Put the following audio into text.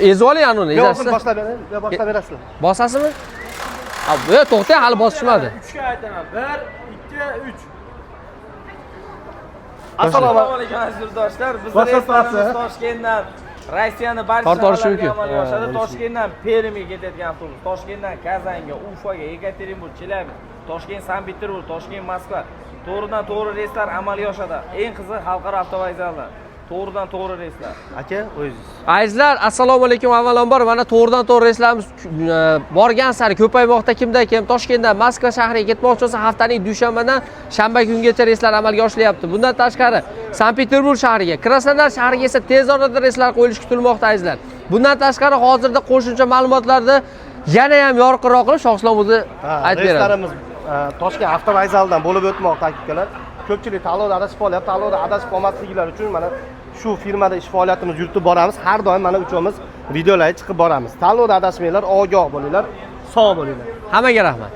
Ezib oling anuni, Yo'q, boshlab berasizlar. Bosasizmi? Bu to'xtang, hali bosishmadi. 3 ga aytaman. 1, 2, 3. Assalomu alaykum aziz yurtdoshlar. Biz Boshqasi. Toshkentdan Rossiyani barcha Tortorishi shaharlariga mumkin. amalga oshadi. Toshkentdan Permiga ketadigan avtobus, Toshkentdan Kazanga, Ufaga, Yekaterinburg, Chelyabinsk, Toshkent, Sankt-Peterburg, Toshkent, Moskva to'g'ridan to'g'ri reyslar amalga oshadi. Eng qiziq xalqaro avtovokzallar. To'g'ridan to'g'ri reyslar. aka, o'zingiz. Azizlar, assalomu alaykum. Avvalambor mana to'g'ridan to'g'ri reyslarimiz borgan sari ko'paymoqda. Kimda kim Toshkentdan Moskva shahriga ketmoqchi bo'lsa, haftaning dushanbadan shanba kungacha reyslar amalga oshiryapti. Bundan tashqari Sankt-Peterburg shahriga, Krasnodar shahriga esa tez orada reyslar qo'yilishi kutilmoqda azizlar. Bundan tashqari hozirda qo'shimcha ma'lumotlarni yana ham yorqinroq qilib Shohslom o'zi aytib beradi. Reyslarimiz Toshkent avtovokzalidan bo'lib o'tmoqda aka-ukalar. Ko'pchilik tanlovda adashib qolyapti. Tanlovda adashib qolmasliklari uchun mana shu firmada ish faoliyatimizni yuritib boramiz. Har doim mana uchimiz videolarga chiqib boramiz. Tanlovda adashmanglar, ogoh bo'linglar, sog' bo'linglar. Hammaga rahmat.